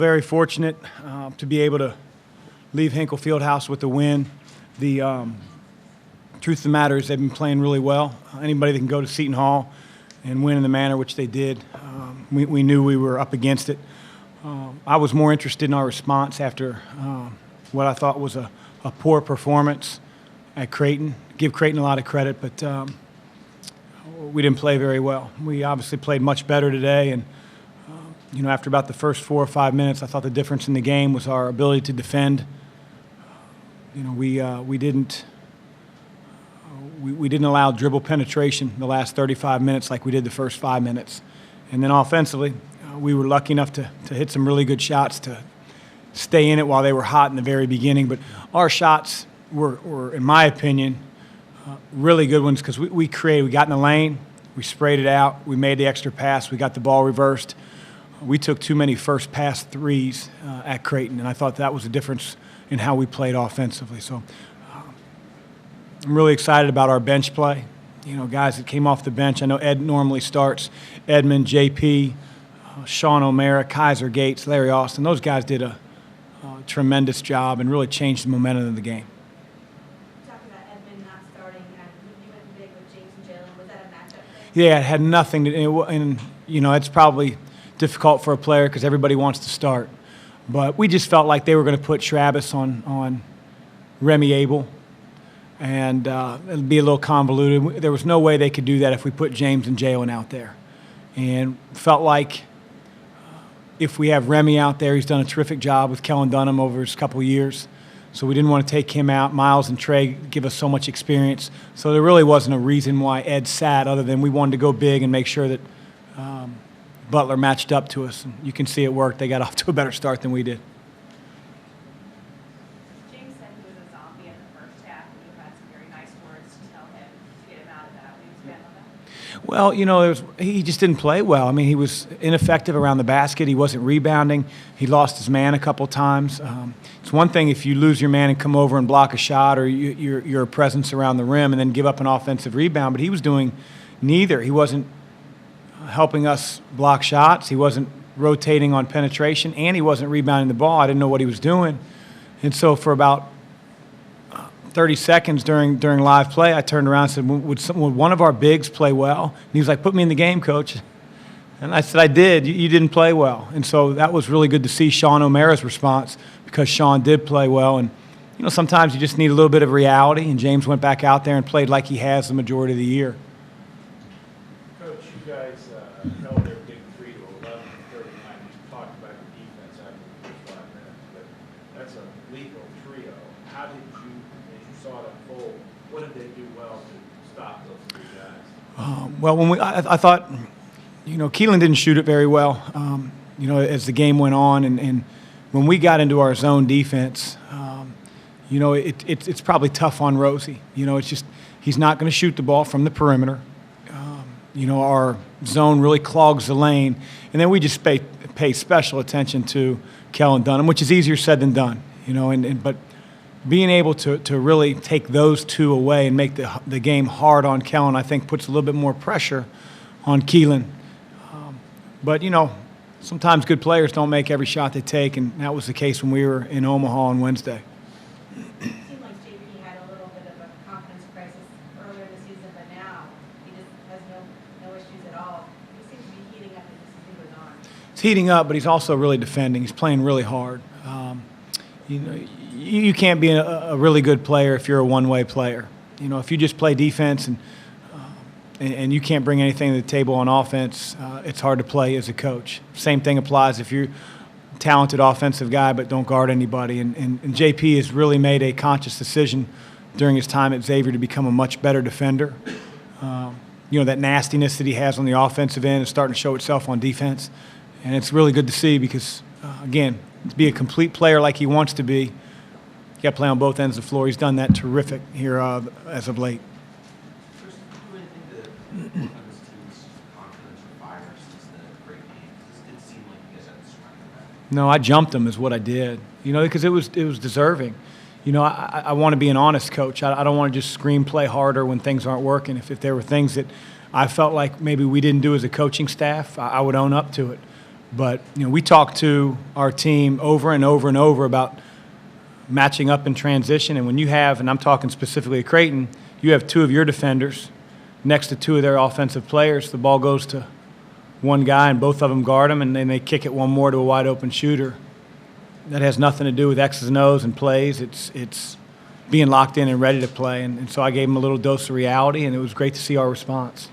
Very fortunate to be able to leave Hinkle Fieldhouse with the win. The truth of the matter is they've been playing really well. Anybody that can go to Seton Hall and win in the manner which they did, we knew we were up against it. I was more interested in our response after what I thought was a poor performance at Creighton. Give Creighton a lot of credit, but we didn't play very well. We obviously played much better today, and after about the first 4 or 5 minutes, I thought the difference in the game was our ability to defend. We didn't allow dribble penetration the last 35 minutes like we did the first 5 minutes. And then offensively, we were lucky enough to hit some really good shots to stay in it while they were hot in the very beginning. But our shots were in my opinion, really good ones because we created. We got in the lane, we sprayed it out, we made the extra pass, we got the ball reversed. We took too many first pass threes at Creighton, and I thought that was a difference in how we played offensively. So I'm really excited about our bench play. Guys that came off the bench. I know Ed normally starts. Edmond, JP, Sean O'Mara, Kaiser Gates, Larry Austin. Those guys did a tremendous job and really changed the momentum of the game. Talking about Edmond not starting, you went big with James and Jalen. Was that a matchup? Yeah, it had nothing to, and it's probably difficult for a player because everybody wants to start. But we just felt like they were going to put Travis on Remy Abel, and it'd be a little convoluted. There was no way they could do that if we put James and Jalen out there. And felt like if we have Remy out there, he's done a terrific job with Kellen Dunham over his couple of years. So we didn't want to take him out. Miles and Trey give us so much experience. So there really wasn't a reason why Ed sat other than we wanted to go big and make sure that Butler matched up to us. And you can see it worked. They got off to a better start than we did. James said he was a zombie in the first half, and you had some very nice words to tell him to get him out of that. Will you expand on that? Well, he just didn't play well. I mean, he was ineffective around the basket. He wasn't rebounding. He lost his man a couple times. It's one thing if you lose your man and come over and block a shot, or you're a presence around the rim and then give up an offensive rebound, but he was doing neither. He wasn't helping us block shots. He wasn't rotating on penetration, and he wasn't rebounding the ball. I didn't know what he was doing. And so for about 30 seconds during live play, I turned around and said, would one of our bigs play well? And he was like, put me in the game, coach. And I said, I did. You didn't play well. And so that was really good to see Sean O'Mara's response because Sean did play well. And, sometimes you just need a little bit of reality, and James went back out there and played like he has the majority of the year. Coach, you guys held their big 3 to 11 and 39. You talked about your defense after the first 5 minutes, but that's a lethal trio. How did you, as you saw it unfold, what did they do well to stop those 3 guys? Well, I thought, Keelan didn't shoot it very well, as the game went on. And when we got into our zone defense, it's probably tough on Rosie. It's just he's not going to shoot the ball from the perimeter. Our zone really clogs the lane. And then we just pay special attention to Kellen Dunham, which is easier said than done, but being able to really take those 2 away and make the game hard on Kellen, I think puts a little bit more pressure on Keelan. But, sometimes good players don't make every shot they take, and that was the case when we were in Omaha on Wednesday. It seemed like JP had a little bit of a confidence crisis earlier in the season, but now he just has no issues at all. He seems to be heating up as the season goes on. He's heating up, but he's also really defending. He's playing really hard. You can't be a really good player if you're a one-way player. If you just play defense and you can't bring anything to the table on offense, it's hard to play as a coach. Same thing applies if you're a talented offensive guy but don't guard anybody. And JP has really made a conscious decision during his time at Xavier to become a much better defender. That nastiness that he has on the offensive end is starting to show itself on defense. And it's really good to see because, again, to be a complete player like he wants to be, you got to play on both ends of the floor. He's done that terrific here as of late. Chris, do you think that this team's confidence or fire since the great game? It didn't seem like you guys had to surrender that. No, I jumped him is what I did, because it was deserving. I want to be an honest coach. I don't want to just scream play harder when things aren't working. If there were things that I felt like maybe we didn't do as a coaching staff, I would own up to it. But, we talked to our team over and over and over about matching up in transition. And when you have, and I'm talking specifically at Creighton, you have two of your defenders next to two of their offensive players, the ball goes to one guy and both of them guard him, and then they kick it one more to a wide open shooter. That has nothing to do with X's and O's and plays. It's being locked in and ready to play. And so I gave them a little dose of reality, and it was great to see our response.